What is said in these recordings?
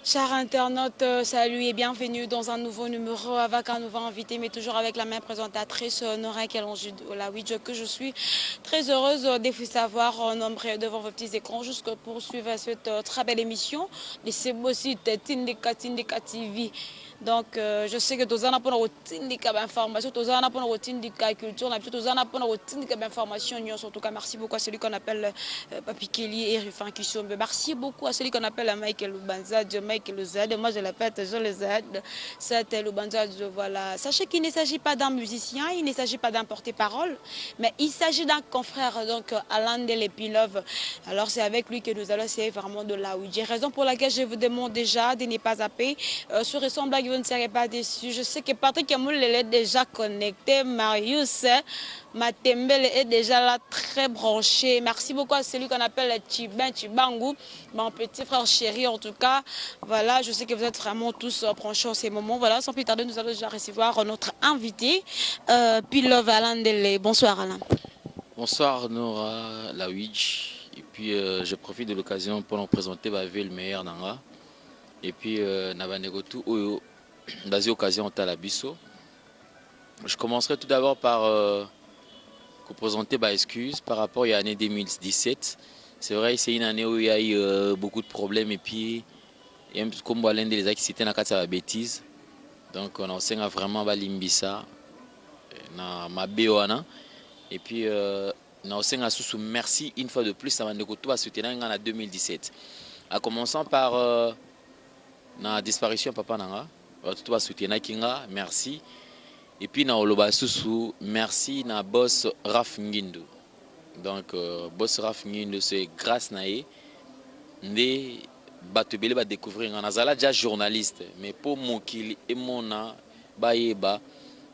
Chers internautes, salut et bienvenue dans un nouveau numéro avec un nouveau invité, mais toujours avec la même présentatrice, Nora Kelonji de la Ouija, que je suis très heureuse de vous savoir nombreux devant vos petits écrans, jusque pour suivre cette très belle émission. Mais c'est aussi Tindika TV. Donc, je sais que tous en apprennent au Tindika d'information, tous en apprennent au Tindika culture, tous en apprennent au Tindika d'information. En tout cas, merci beaucoup à celui qu'on appelle Papi Kelly et Rifan Kishombe. Merci beaucoup à celui qu'on appelle Michael Lubanza, Michael Z. Moi, je l'appelle toujours le Z. C'était Lubanza. Voilà. Sachez qu'il ne s'agit pas d'un musicien, il ne s'agit pas d'un porte-parole, mais il s'agit d'un confrère, donc Alain Delépilove. Alors, c'est avec lui que nous allons essayer vraiment de la Ouija. Raison pour laquelle je vous demande déjà de ne pas zapper. Sur son blague, vous ne serez pas déçus. Je sais que Patrick Amoul est déjà connecté. Marius Matembele est déjà là, très branché. Merci beaucoup à celui qu'on appelle Chibangu, mon petit frère chéri en tout cas. Voilà, je sais que vous êtes vraiment tous branchés en ces moments. Voilà, sans plus tarder, nous allons déjà recevoir notre invité, Pilov Alain Dele. Bonsoir Alain. Bonsoir Nora Lawidj. Et puis je profite de l'occasion pour nous présenter le meilleur Nanga. Et puis Nabanegotu Oyo, dans l'occasion Talabiso. Je commencerai tout d'abord par vous présenter ma excuse par rapport à l'année 2017. C'est vrai, c'est une année où il y a eu beaucoup de problèmes et puis comme l'un des actes c'était une bêtise. Donc on a vraiment balimbisa na mabewana. Et puis, merci une fois de plus à Mandekoto soutenir en 2017. En commençant par la disparition de Papa Nanga, tout soutenir Kinga, merci. Et puis, na Oloba Susu, merci na boss Raf Ngindu. Donc, boss Raf Ngindu, c'est grâce à lui, ne batubele va découvrir. On a déjà journaliste, mais pour Mokili et Mona, Baeba,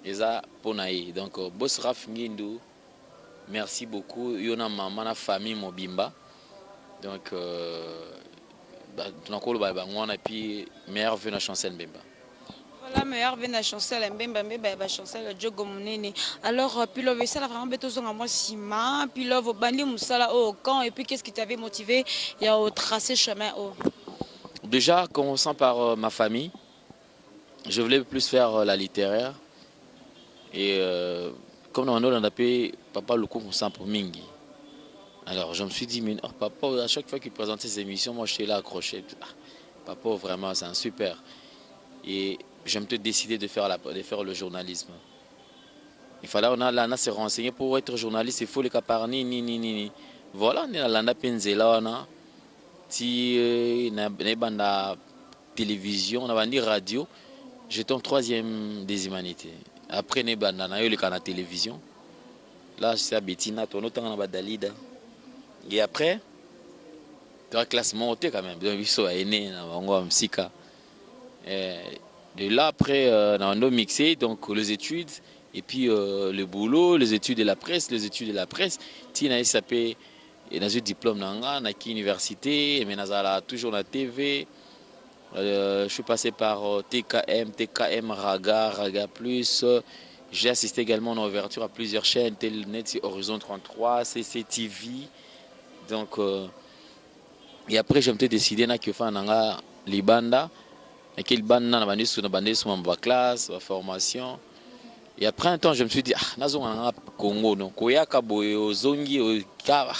eza ponaï. Donc, boss Raf Ngindu. Merci beaucoup. Yona maman, la famille Mobimba. Donc, et puis, meilleur vœu na chancel Mbemba. Voilà, meilleur vœu na chancel Mbemba, chancel Djogo Munene. Alors, puis le ça vraiment besoin à moi Sima, puis là, vous bandit Moussala au camp, et puis qu'est-ce qui t'avait motivé il y a au tracé chemin au. Déjà, commençant par ma famille, je voulais plus faire la littéraire. Et comme on a appelé Papa Loko pour Mingi. Alors je me suis dit, mais oh, papa, à chaque fois qu'il présentait ses émissions, moi j'étais là accroché. Ah, papa, vraiment, c'est un super. Et je me suis décidé de faire le journalisme. Il fallait on se renseigner pour être journaliste, il faut les caparni, ni. Voilà, on est là, on a penzela, on a la télévision, on a la radio. J'étais en troisième des humanités. Après, on a eu la télévision. Là, c'est à Bettina, on a Dalida. Et après, tu as classement quand même. Donc, ils sont aînés, on a Msika. De là, après, on a mixé donc, les études, et puis le boulot, les études de la presse. Tina SAP, dans un diplôme dans l'université, mais toujours la TV. Je suis passé par TKM, Raga Plus. J'ai assisté également en ouverture à plusieurs chaînes, Telnet, Horizon 33, CCTV. Donc, et après, je me suis décidé que faire les bandes. Et quelle bande na bande sur ma classe, ma formation. Et après un temps, je me suis dit, ah, nazo ngana Congo, non, koyaka boyo zongi kaba,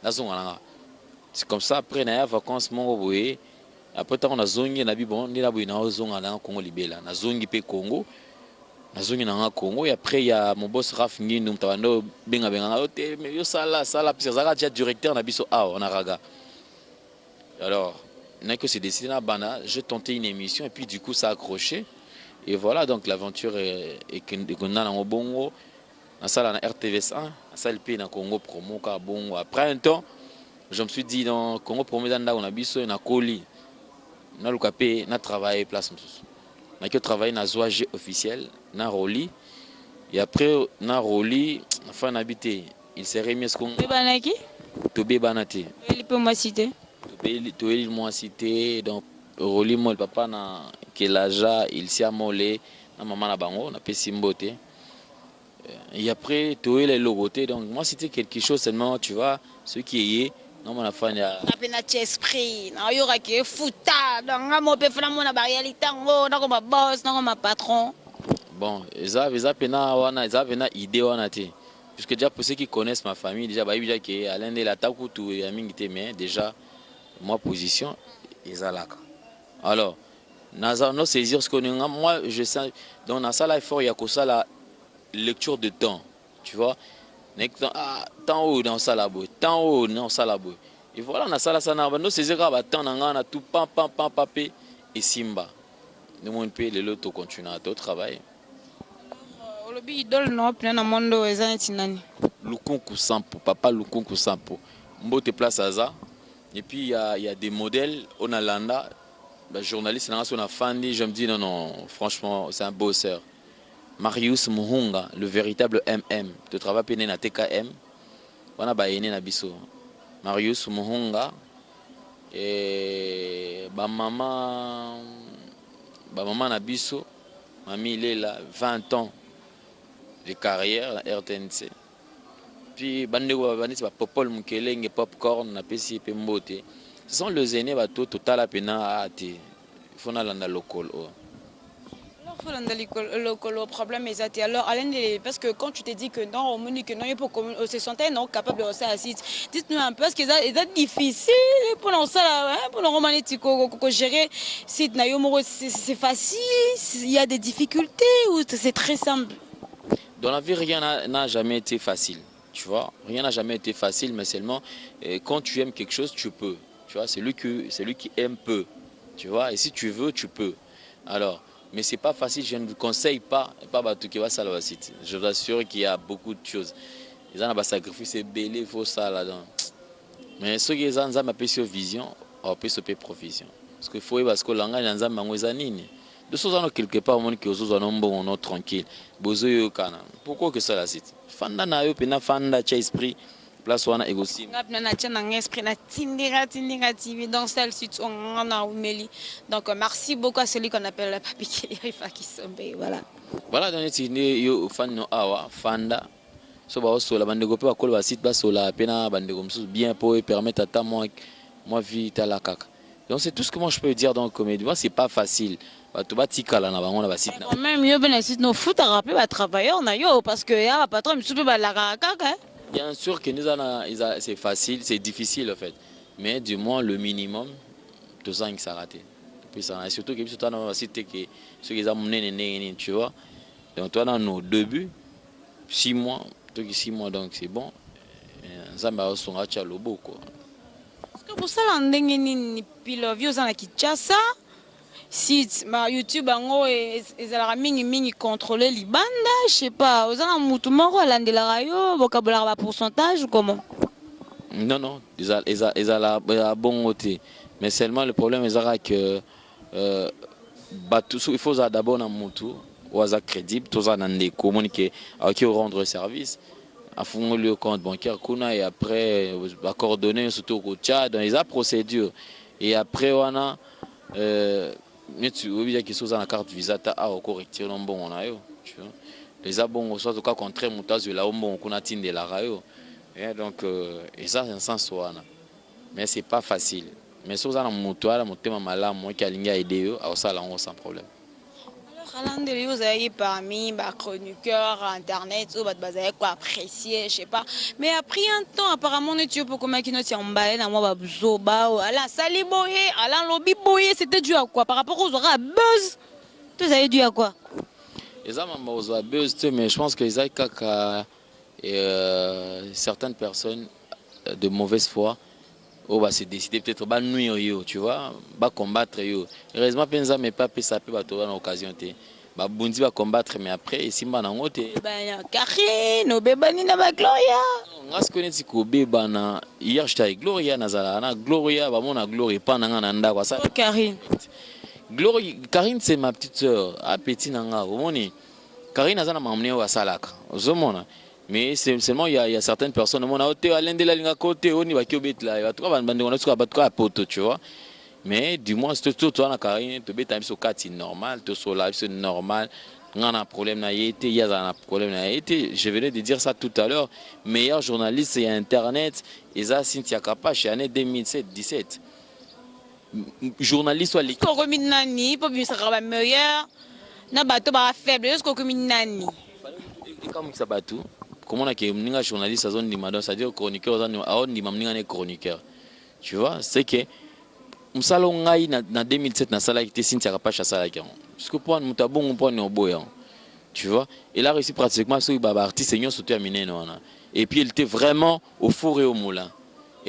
nazo ngana. C'est comme ça après na vacances mon boye. Après tant on a zongi na bi bon, ni la boye na zonga na Congo libela, na zongi pe Congo. Na zongi na Congo et après il y a mon boss Raf Ngindu mtabando benga mais yo sala puis ça déjà directeur na biso on a raga. Alors que c'est décidé na bana, j'ai tenté une émission et puis du coup ça a accroché. Et voilà, donc l'aventure est qu'on a dans Bongo, dans ça la RTVS1, ça le pays dans Congo promo ka Bongo. Après un temps, je me suis dit dans Congo promo dans on a biso na Koli. Na lukapé na travailler place msusu. Na que travailler na Zoage officiel, na Roli. Et après na Roli, enfin habité, il s'est remis ce qu'on Banaki Tobé Banate. il peut moi citer. Tobé moi cité donc Roli moi le papa na Kelaja, il s'est amolé na maman na bango, na Pessimbote. Et après, tu es les logotés. Donc, moi, c'était quelque chose seulement, tu vois, ce qui est, Non, mon enfant, il y a. Napena esprit, na yoka ke futa, donc mo pe fana mona ba réalité ngo, na ko ma boss, na ko ma patron. Bon, ils ont idée wana te. Puisque déjà pour ceux qui connaissent ma famille, déjà bah déjà que Alain de la takutu et amingité mais déjà ma position ils ont là. Alors, naza no saisir ce que moi je sens dans la salle il faut y a que ça la lecture de temps, tu vois. Tant haut dans ça là tant haut dans ça là et voilà na sala sana no saisir ba temps na tout pam papé et simba. Nous on peut le lot continuer à travail. Olobi idole no pena na mondo ezaneti nani? Lukunku Sampo, papa Lukunku Sampo. Mbote place à ça. Et puis il y a des modèles, on a Landa, le journaliste, on a Fandi, je me dis non, non, franchement, c'est un bosseur. Marius Muhunga, le véritable MM, de travail péné na TKM, on a baïné na biso. Marius Muhunga, et maman na biso, mamie il est là, 20 ans de carrière à RTNC. Puis Popol Mukelenge Popcorn na pesi pe mbote. Ce sont les aînés bateau total à pena à te. Il faut n'alanda local. Alors faut le problème est ça. Alors Alain, parce que quand tu te dis que non, on me dit que non, il faut se sentir non capable de rester assis. Dites-nous un peu parce que c'est difficile pour nous ça pour nous romantiques gérer site nayomo c'est facile, il y a des difficultés ou c'est très simple. Dans la vie rien n'a jamais été facile. Tu vois, rien n'a jamais été facile, mais seulement quand tu aimes quelque chose, tu peux. Tu vois, c'est lui qui aime peu. Tu vois, et si tu veux, tu peux. Alors, mais c'est pas facile. Je ne vous conseille pas tout qui va ça là. Je vous assure qu'il y a beaucoup de choses. Ils ont un sacrifice, c'est belé, il faut ça là-dedans. Mais ceux qui ont une vision, on peut se payer provision. Parce qu'il faut parce que l'anglais dans un mangosanine. De ce genre quelque part, on qui aux un bon tranquille. Bozoyo kana. Pourquoi que ça la cite? Fanda na yo pena fanda cha esprit place wana egosi. Ngapna na cha na esprit na tindira TV dans celle suite on a umeli. Donc merci beaucoup à celui qu'on appelle Papi Kirifa qui sombe voilà. Voilà donc tindi yo fan no awa fanda. So ba osola bandeko pe bakolo ba site ba sola pena bandeko msusu bien pour permettre à ta moi vie ta la kaka. Donc c'est tout ce que moi je peux dire dans la comédie. Moi c'est pas facile. Même mieux ben si nos foot à rappeler va travailler on a yo parce que y a patron me soupe la kaka. Bien sûr que c'est facile, c'est difficile en fait. Mais du moins le minimum tout ça qui s'est raté. Puis ça surtout que surtout dans la cité que ceux qui ont mené tu vois. Donc toi dans nos débuts 6 mois, toi qui 6 mois donc c'est bon. Ça m'a son acha lobo quoi. Parce que pour ça la ndenge ni pilo vieux na Kinshasa. Si YouTube ango ezalaka mingi contrôler libanda, je sais pas, ozana mutu moko alandela rayo bokabola ba pourcentage ou comment? Non, ils ont bon côté. Mais seulement le problème est que il faut d'abord un mutu oza crédible, tous en des communiquer à qui rendre service, à fond le compte bancaire kuna et après va coordonner surtout au Tchad dans les procédures et après on a mais tu vois que sur la carte visa ta a correcteur non bon on a yo tu vois les abons soit au cas contraire mutazo là bon qu'on a tinde la rayo et donc et ça c'est un sens wana mais c'est pas facile mais sur ça moto ala motema malamu qui alinga aider yo à ça là on sans problème. Alors vous avez parmi les chroniqueurs internet ou vous avez quoi apprécier je sais pas mais après un temps apparemment tu peux comment qui nous tient emballé dans moi bazoba ala sali boye ala lobby boye c'était dû à quoi par rapport aux aura buzz tout ça est dû à quoi et ça maman aux buzz mais je pense que ils a certaines personnes de mauvaise foi on va se décider peut-être ba nuire yo tu vois ba combattre yo heureusement penza mais pas ça peut ba trouver une occasion té ba bundi ba combattre mais après et simba na ngote ba Karine obebani na ba Gloria ngas connaître ko beba na hier j'étais avec Gloria nazala na Gloria ba mona Gloria pas na ngana ndako ça Karine Gloria Karine c'est ma petite sœur a petit nanga omoni Karine azana mamne wa salaka ozomona. Mais seulement il y a certaines personnes mon côté à l'inde de la ligne à côté on y va qui là il va trouver bande on a tout à poto tu vois mais du moins c'est tout toi na carine te bête sur 4 normal te sur live c'est normal On a un problème na été, il y a un problème na été. Je venais de dire ça tout à l'heure. Meilleur journaliste, c'est Internet. Et ça, Cynthia Kapache, année 2017. Journaliste, est-ce qu'on remet nani pour bien savoir meilleur na bateau ba faible est-ce qu'on remet nani et comme ça va tout. Comment on a que journaliste à zone de c'est-à-dire chroniqueur on dit mamninga chroniqueur. Tu vois, c'est que msala ngai na 2007 na sala qui Cynthia Kapache sala qui. Parce que pour nous tabon pour nous boya. Tu vois, il a réussi pratiquement ce baba artiste seigneur surtout à Mineno. Et puis il était vraiment au four et au moulin.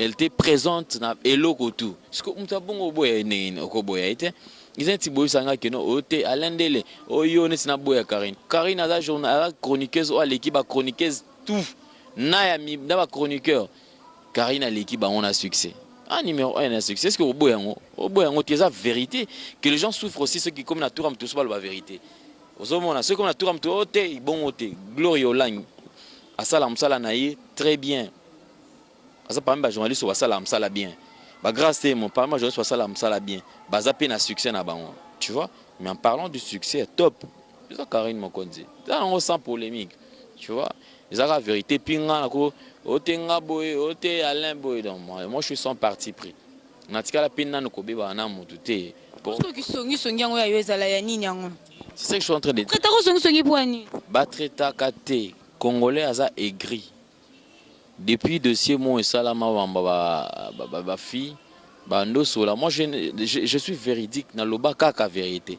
Elle était présente na eloko tout. Parce que mutabon au boya ne au boya était ils ont dit boy sanga que non ote alendele oyo ne sina boya Karine. Karine a la journal chroniqueuse ou à l'équipe a chroniqueuse tout. Na ya mi na ba chroniqueur. Karine à l'équipe on a succès. Ah, numéro 1 a succès. Est-ce que au boyango tu as vérité que les gens souffrent aussi ceux qui comme la tour am tout la vérité. Ozomona ceux comme la tour am tout ote bon ote glory online. Asala msala na ye très bien. Asa parmi ba journaliste wa sala msala bien. Bah grâce à mon parlement journaliste wa sala msala bien. Bah ça peine à succès na bango. Tu vois? Mais en parlant du succès top. C'est ça Karine Mokonzi. Ça on sans polémique. Tu vois? C'est la vérité pinga ko otenga boy ote Alain boy donc moi je suis sans parti pris. Natika la pinna no kobeba na mutu te. est-ce que songi yango ya yo ezala ya nini yango C'est ça que je suis en train de dire. Traiter songi pour ani Batreta kate congolais aza aigri. Depuis dossier mon et salama ba fille bando sola. Moi je suis véridique na loba kaka vérité.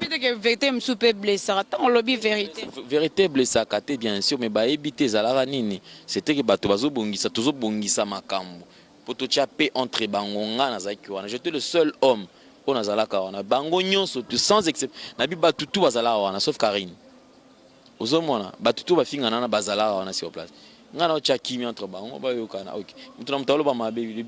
peut-être que vérité me soupe blessé on lobby vérité Vérité blessé kate bien sûr mais ba ebité zalaka nini. C'était que bato bazo bongisa tozo bongisa makambo. Poto paix entre bangonga na zaki wana. J'étais le seul homme on a zalaka wana. Bango nyonso sans exception. Na bi batutu bazala wana sauf Karine. Ozomona batutu bafinga na bazala wana sur place. Ngana ocha kimi entre bango ba yokana OK. Mutuna mutalo ba mabe.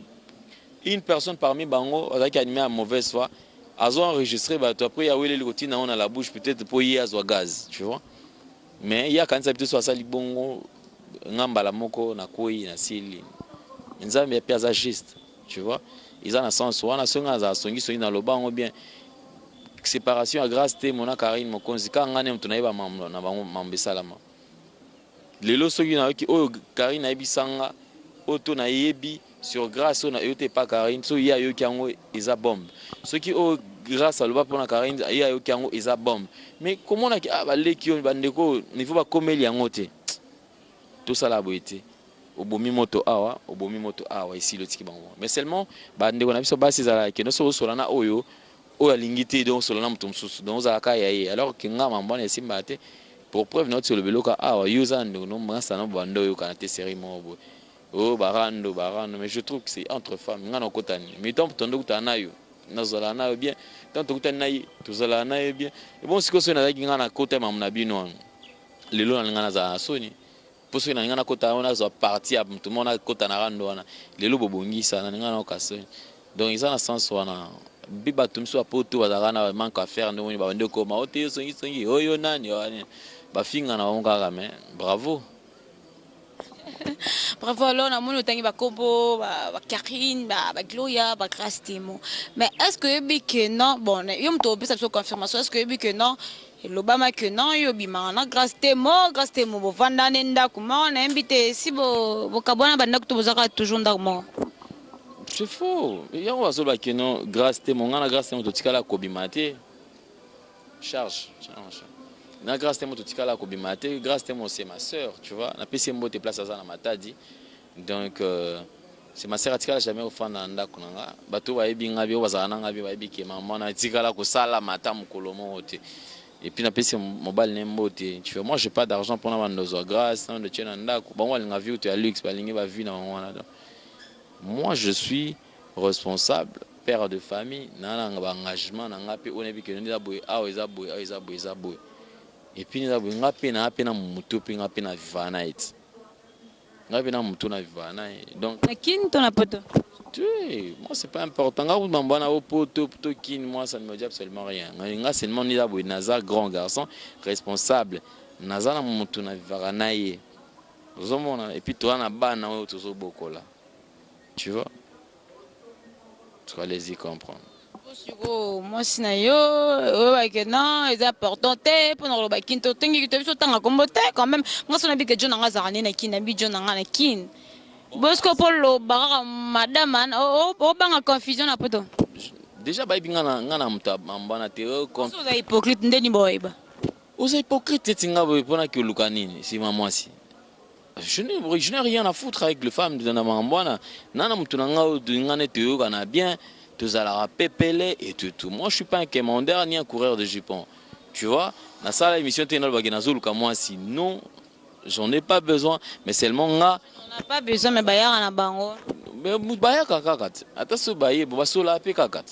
Une personne parmi bango qui animé à mauvaise foi a enregistré bato après ya wele likoti on a la bouche peut-être pour y azwa gaz, tu vois. Mais il y a quand ça plutôt soit ça libongo ngamba la moko na koi na sili. Nzambe pia za juste, tu vois. Ils ont un sens wana songa za songi na lobango bien. Séparation à grâce te mona Karine Mokonzi ka ngane mtu na iba mamlo na bango mambesalama. Lelo soki na ki o Karine aibisanga auto na yebi sur grâce on a yote pas Karine so ya yo kiango eza bombe. Soki o grâce à loba pona Karine ya yo kiango eza bombe. Mais comment on a ah ba leki on bandeko il faut pas komeli yango te. Tout ça la boité. Obomi moto awa ici le tiki bango. Mais seulement bandeko na biso basi za ke no so solana oyo oyo alingité donc solana mutu mususu donc za ka yaye alors que ngama mbona simba te pour preuve note sur le beloka awa yuza ndo no masa no bando yo kana te série mo oh barando mais je trouve que c'est entre femmes ngana kotani mais tant tondo kutana yo nazola na bien tant kutana yi tozola na bien et bon siko so na zaki ngana kota mamna bino lelo na ngana za soni poso na ngana kota ona zo parti à tout monde kota na rando wana lelo bobongisa na ngana okasoni donc ils ont un sens wana biba tumso apoto bazaka na manque à faire ndo ba ndeko ma ote songi oyo nani ba finga na onga mais bravo. Bravo, alors, on a mon temps, bah, Kobo, bah, Karine, bah, Gloria, bah, Grâce Timo. Mais est-ce que non, bon, il y a une cette confirmation, est-ce que non, l'Obama que non, il y a Grâce Timo, bon, Vandanenda, comment on a invité, si vous cabana, bah, n'ak vous aurez toujours d'armement. C'est faux. Il y a un oiseau qui non, Grâce Timo, on a Grâce Timo, tout cas, la Kobimate, charge. Na grâce temo totika la kobimate grâce temo c'est ma sœur tu vois na pesi mbote place à na matadi donc c'est ma sœur atika jamais ofana ndako nanga bato ba ebinga bi bazana nanga bi ba ebike maman na tika la ko sala mata mukolomo ote et puis na pesi mobile ne mbote tu vois moi j'ai pas d'argent pour na bandozo grâce na de tena ndako bango linga vi ote ya luxe ba lingi ba vi na wana moi je suis responsable père de famille na nga engagement na nga pe onebi ke nda boy a eza boy. Et puis nous avons un peu na mutu pe na pe na vivana et na pe na mutu na vivana donc Qui ton apoto tu moi c'est pas important nga mbana au poto kin moi ça ne me dit absolument rien nga seulement ni d'abord naza grand garçon responsable naza na mutu na vivana et puis toi na bana o tozo bokola tu vois tu vas les y comprendre. Moi, si yo, non, ils important pour nous le kinto tengi qui te biso tanga kombo te quand même. Moi, si on a dit que John anga zarane na kin, abi John anga na kin. Bosco Polo bara madame o banga confusion na poto. Déjà ba ibinga na muta mambana te Vous êtes hypocrite ndeni boyba. Vous êtes hypocrite tinga boy pona que lukanini si maman si. Je n'ai rien à foutre avec les femmes de Namambana. Nana mutunanga de ngane te yo kana bien. Tous à la pépélé et tout. Moi, je suis pas un commandeur ni un coureur de jupons. Tu vois, dans ça, l'émission Ténol Bagenazul, comme moi, si non, j'en ai pas besoin. Mais seulement là. On n'a pas besoin, mais Bayar en a bango. Mais Bayar kakat. Attention, Bayar, Bobasola, Pekakat.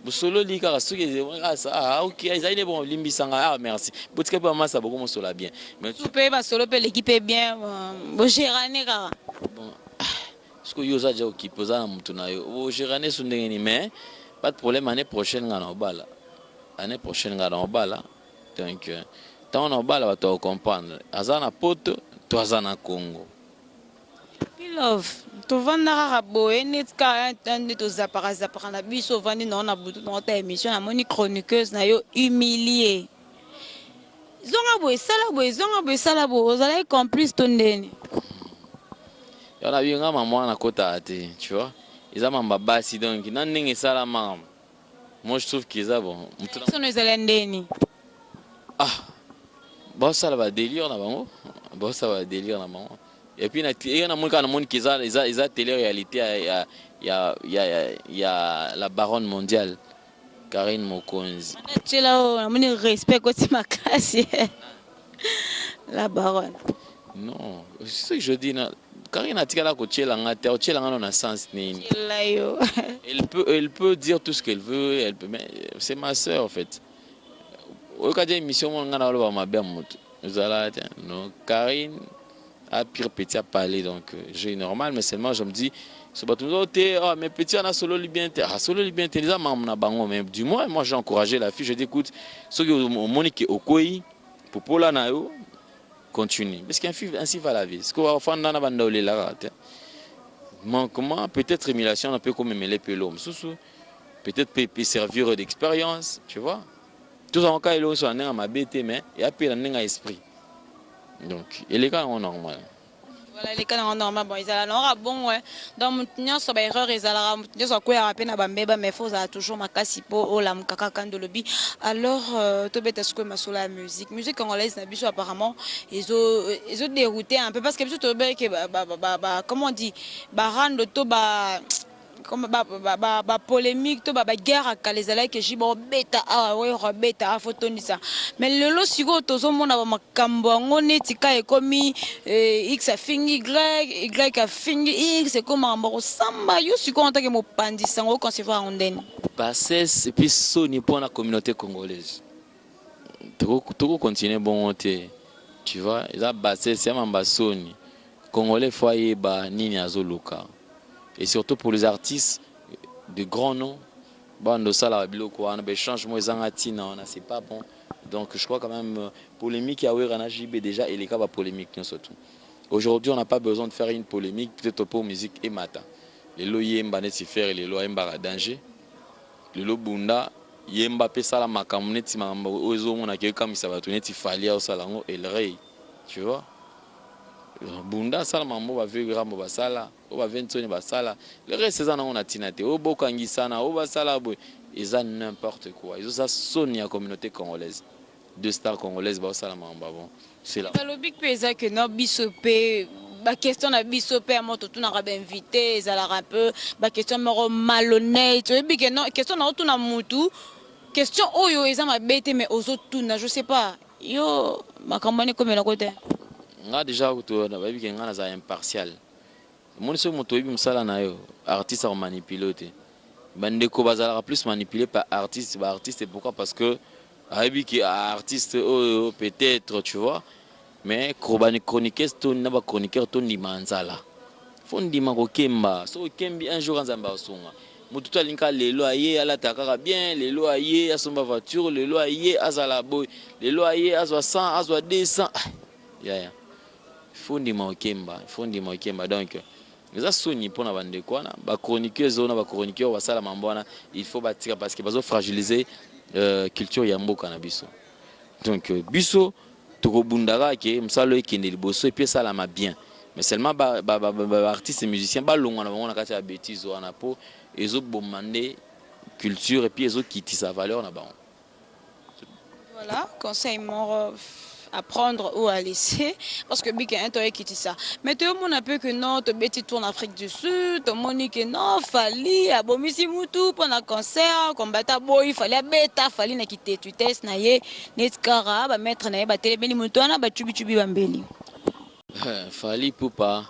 Bosolo Lika, ah, ok, ils ont bon, Limbisanga, ah, merci. Boutique pas mal, ça beaucoup, mon sola bien. Mais tu peux pas solo, l'équipe est bien. Bon, gérane, car. Bon. Parce que yo zaja occupé ça na mutu na yo o gérane sundengeni mais pas de problème année prochaine ngana obala année prochaine ngana obala donc tant on obala va te comprendre azana poto to azana Congo love to vanda ka boye net ka ntande to zapara na biso vandi na butu na ta émission na moni chroniqueuse na yo humilié zonga boye sala bo ozala complice to ndeni. On a vu un maman à côté, tu vois. Ils ont un basi donc ils n'ont ça la maman. Moi je trouve qu'ils ont bon. Ils sont les Zélandais. Ah, bon ça va délire là maman. Bon ça va délire là maman. Et puis il y a un monde qui a télé-réalité, il y a la baronne mondiale, Karine Mokonzi. Tu là, on respect quand tu m'as cassé. La baronne. Non, c'est ce que je dis. Karine a tiré la côté dans sens elle peut dire tout ce qu'elle veut, mais c'est ma soeur en fait. Au cas d'émission, on a ma belle moto. Karine a pire petit à parler, donc j'ai normal, mais seulement je me dis, mais petit on a solo liberté, solo liberté, mais du moins moi j'ai encouragé la fille, je dis écoute, ceux qui ont Monique Okoyi, pour Paula Nayo. Continue. Parce qu'ainsi va la vie. Ce qu'on va faire dans la bande de la manquement, peut-être émulation, un peu comme mêler l'homme. Peut-être peut servir d'expérience, tu vois. Tout en cas, il est aussi en ma bête, mais il y a plus un esprit. Donc, et les cas sont normaux. Voilà, les cas sont normaux. Bon, ils ont bon, ouais. Dans mon tenir sur erreur, ils ont sur quoi à peine à bambé, mais faut toujours ma cassipo, oh la mkaka quand de lobby. Alors, tu bête est-ce que ma sur la musique congolaise n'a pas apparemment, ils ont dérouté un peu parce que tu bête que comment on dit, rendre to comme polémique to guerre à les alliés que jibo beta ouais beta photo ni ça mais le lo sigo tozo mona ba makambo ngone tika e komi x a fingi y a fingi x c'est comme ambo samba yo siko en tant que mo pandisa ngo concevoir ondeni bassesse et puis soni pour la communauté congolaise tout continuer bon tu vois ils a bassesse c'est mamba soni congolais foyer ba nini azoluka. Et surtout pour les artistes de grands noms, bon, ça la biloko, on a changement c'est pas bon. Donc je crois quand même polémique à JB déjà et les cas polémique surtout. Aujourd'hui, on n'a pas besoin de faire une polémique peut-être pour musique et mata. Les lois yemba neti faire les lois yemba danger. Les lois bunda yemba pesa la makamneti mamba ozo mona ke comme ça va tourner ti falia au salango et le rey. Tu vois? Bunda sala mambo ba vivre rambo basala o ba ventoni basala le reste ça on a tinate o bokangi sana o basala boy ils ont n'importe quoi ils ont ça sonne la communauté congolaise deux stars congolaises ba sala mambo bon c'est là le big pesa que no bisopé ba question na bisopé à moto tout na ba invité ils ala un peu ba question moro malhonnête tu big non question na tout na mutu question oyo ils ma bête mais aux autres tout na je sais pas yo makamane comme la côté nga déjà to na babi ke nga na za impartial mon so moto ibi msala na yo artiste a manipulé te bande ko bazala plus manipulé par artiste pourquoi parce que abi ki artiste peut-être tu vois mais kobani chroniqueur to na ba chroniqueur to ndi manzala fondi mako kemba so kembi un jour nzamba songa mutu to linka lelo aye ala takaka bien lelo aye asomba voiture lelo aye azala boy lelo aye azwa 100 azwa 200 ya Fondi Maokemba donc eza soni mpona bandeko wana bachroniqueuse oyo na bachroniqueur basala mambo wana il faut batika parce que bazofragiliser culture ya mboka na biso. Donc biso tokobundaka ke mosala ekende liboso epi esalama bien, mais seulement baartiste musicien balongwa na bango na kati ya bêtise wana mpo ezoboma nde culture epi ezokitisa valeur na bango. Voilà, conseil mort à prendre ou à laisser, parce que Big un qui dit ça. Mais tout le monde a peu que non, tu bêtis tourne Afrique du Sud, tout le monde dit que non, fallait à Bomisi Moutou pendant un concert, combattre boy, fallait bêta, fallait na quitter tu test na ye, netkara, ba mettre na ye ba télé beni moutona, ba tubi bambeli. Fally Ipupa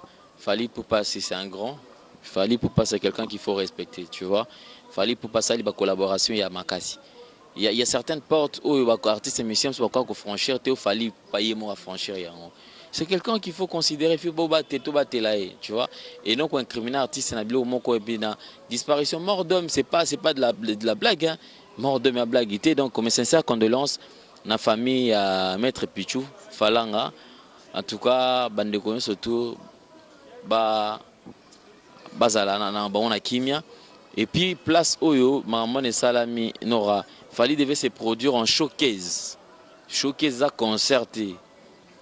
c'est un grand. Fally Ipupa c'est quelqu'un qu'il faut respecter, tu vois. Fally Ipupa ça il y a collaboration il y a Makasi. Il y a certaines portes où les artistes et musiciens sont encore franchir, il fallait payer moi à franchir. C'est quelqu'un qu'il faut considérer, il faut battre, tu vois. Et donc un criminel artiste, c'est disparition, mort d'homme, c'est pas de la blague, hein. Mort d'homme, la blague. Donc mes sincères condoléances, la famille à Maître Pichou, Falanga, en tout cas, bande surtout, bazala na bon na kimia. Et puis place Oyo, maman et Salami Nora. Fally devait se produire en showcase. Showcase à concerté.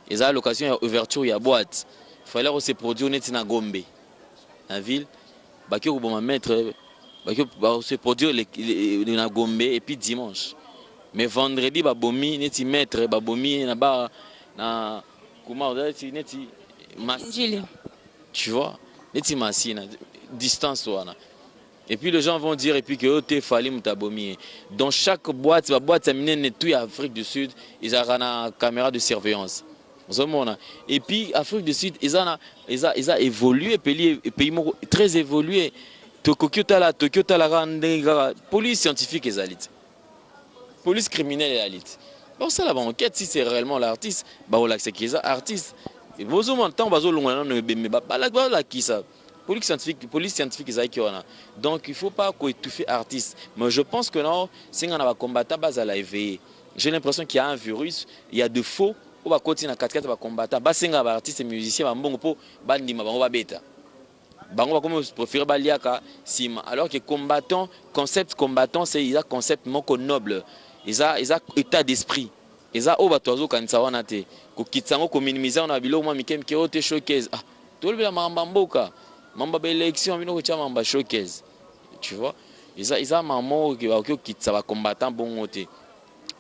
Et à l'occasion d'ouverture, il y a boîte. Il fallait se produire na Gombe, la ville. Baki ou bon mettre, se produire na Gombe et puis dimanche. Mais vendredi, babomi neti mettre, babomi na ba na comment on dit neti massi. Tu vois, neti massi na distance wana. Et puis les gens vont dire et puis que tu Fally Mutabomi. Dans chaque boîte, la boîte amenée tout en Afrique du Sud, ils ont une caméra de surveillance. Et puis Afrique du Sud, ils ont évolué, pays très évolué. Tokyo la police scientifique et élite. Police criminelle et élite. Bon ça la enquête si c'est réellement l'artiste, bah on l'accepte qu'ils sont artistes. Et vous avez temps bazo longa na mais la qui ça. Police scientifique, donc il ne faut pas étouffer artiste. Mais je pense que non, si on a combattant, j'ai l'impression qu'il y a un virus, il y a de faux, on va continuer à 4-4 va combattre. Si on a artiste et musicien, on va bêta. On va préférer baliaka sima. Alors que combattant, concept combattant, c'est un concept moko noble. Ils ont état d'esprit. Ils ont obatozo kanisa wanate. Ko kitsango ko minimiser on a bilo moi mikem ki ote showcase. Ah, tout le mamba mamba élection bino ko mamba showcase. Tu vois? Ils ont maman qui ça va combattant bon côté.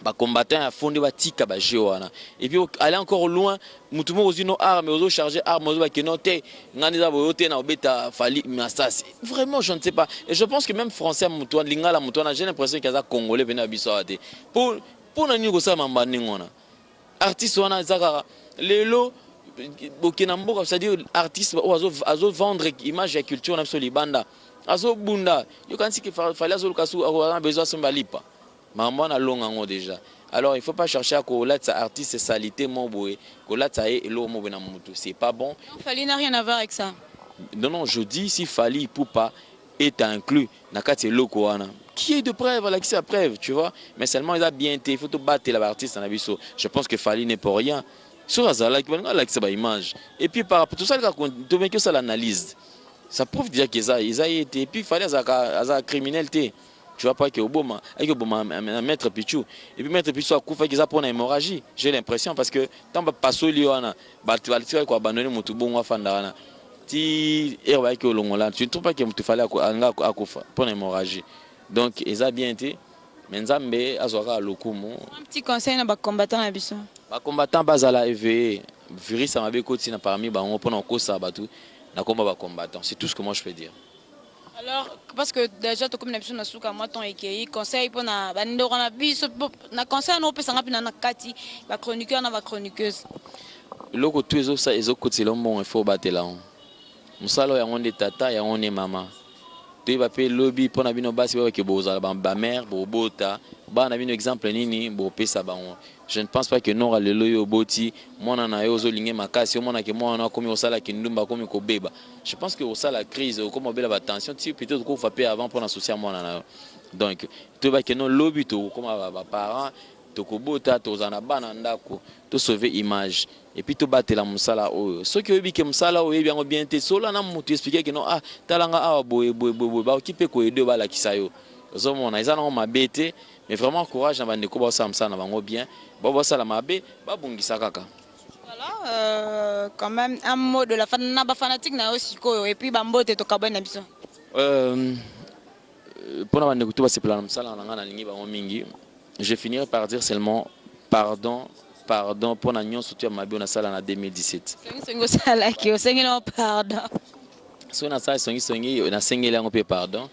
Ba combattant a fondé ba tika ba jewana. Et puis aller encore loin, mutumo ozino armes, ozo charger armes, ozo ba kenote, ngani za boyote na obeta Fally Masasi. Vraiment je ne sais pas. Et je pense que même français mutuana lingala mutuana, j'ai l'impression qu'il y a congolais vena biso ate. Pour nani ko sa mamba ningona. Artiste wana zaka lelo bokenamboka, c'est-à-dire artiste azo vendre image et culture na biso libanda. Azo bunda. Yo kansi que Fally azo lukasu a besoin de lipa. Maman a long déjà. Alors il ne faut pas chercher à coller artiste et salité mon boy, coller et l'eau mon benamutu. C'est pas bon. Fally n'a rien à voir avec ça. Non, je dis si Fally Ipupa est inclus dans le Lokoana. Qui est de preuve, là, qui c'est la preuve, tu vois. Mais seulement il a bien été, il faut tout battre l'artiste en abisso. Je pense que Fally n'est pour rien. Sur Azala, qui va la image. Et puis par rapport à tout ça, tout bien que ça l'analyse. Ça prouve déjà qu'ils ont été. Et puis Fally a une criminalité. Tu vois pas que Obama, avec Obama, Maître Pichou. Et puis Maître Pichou a coupé qu'ils ont pour une hémorragie. J'ai l'impression parce que tant que pas soli wana, tu vas tirer quoi abandonner mon tout bon fandana. Tu es avec le longola. Tu ne trouves pas qu'il te fallait à couper pour une hémorragie. Donc ils ont bien été. Mais Nzambe azwaka lokumu. Un petit conseil na ba combattant na biso. Ba combattant bazala éveillé. Virus ça m'a bien côté na parmi ba on pendant ko ça batu na combat ba combattant. C'est tout ce que moi je peux dire. Alors, parce que déjà, tu as comme une souka, moi, ton écueil, conseil pour na bando na biso, na conseil na opesa ngapi na kati, ba chroniqueur na ba chroniqueuse. Loko tu ezo ça ezo côté l'homme il faut battre là. Musalo ya ngonde tata ya ngonde mama. Tu vas payer lobby pour na bino basi ba ke boza ba mère bo bota, ba na bino exemple nini bo pesa ba. Je ne pense pas que non le loyo boti mona na yo zo linge makasi mona ke mona na komi osala ki ndumba komi ko beba. Je pense que ça la crise comme bela ba tension tu peut-être qu'on fait avant pour associer mona na. Donc tu vas que non lobby to comme ba parents tokobota tozana bana ndako to sauver image et puis to batela musala oyo soki oyebi ke musala oyo yebi yango bien te sola na mutu expliquer que non ah talanga awa boye ba okipe ko aider bala kisayo ozomona eza nango mabe te mais vraiment courage na bandeko basala musala na bango bien basala mabe babungisa kaka. Voilà, quand même un mot de la fanatique na aussi et puis bambote to kabana biso. Pour la bandeko to basepela na musala na nga na lingi bango mingi. Je finirai par dire seulement pardon pour la nyonso tu mabe na sala na 2017. Songi sala ki o sengi no pardon. So na sala songi na sengeli yango pe pardon.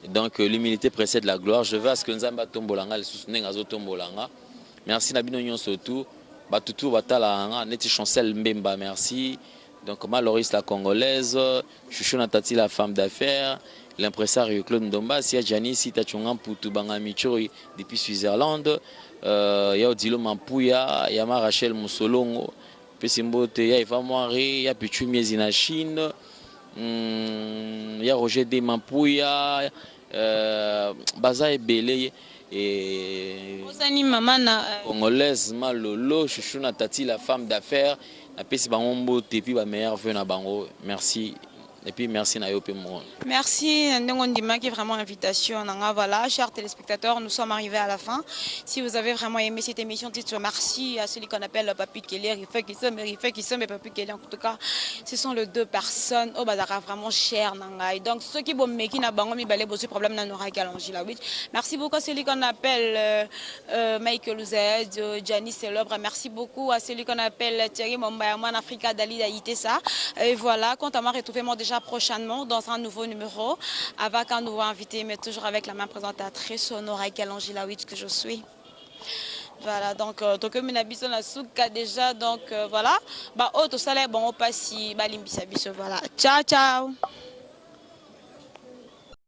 Donc l'humilité précède la gloire. Je veux à ce que Nzamba tombolanga le sousne ngazo tombolanga. Merci na bino nyonso tout. Batutu batala nga neti Chancel Mbemba merci. Donc Maloris la congolaise, Chouchou Natati la femme d'affaires, l'impresario Claude Ndomba, Sia Janice Tachunga Mputu Banga Michori depuis Switzerland, ya Odilo Mampuya, Yama Rachel Musolongo, Pesimbote, ya Eva Moiré, ya Pichu Miezi na Chine, ya Roger De Mampuya, Baza Ebele et congolaise Malolo, Chouchou Natati la femme d'affaires. Merci. Et puis merci Nayope Moron. Merci Ndongondima qui est vraiment invitation. Voilà, chers téléspectateurs, nous sommes arrivés à la fin. Si vous avez vraiment aimé cette émission, dites merci à celui qu'on appelle Papi Keller, il fait qui sont, mais Papi Keller en tout cas, ce sont les deux personnes au bazar vraiment cher Nangai. Donc ceux qui vont making na bango mi balé bossu problème na Nora Kalonji la. Merci beaucoup à celui qu'on appelle Michael Ouzed, Gianni Célèbre. Merci beaucoup à celui qu'on appelle Thierry Mombayaman Africa Dali Daïtessa. Et voilà, quant à moi, retrouvez-moi déjà prochainement dans un nouveau numéro avec un nouveau invité, mais toujours avec la même présentatrice Nora Kalonji la que je suis. Voilà, donc comme une na souka déjà, donc voilà. Bah autre salaire bon on passe si balimbisa biso voilà. Ciao ciao.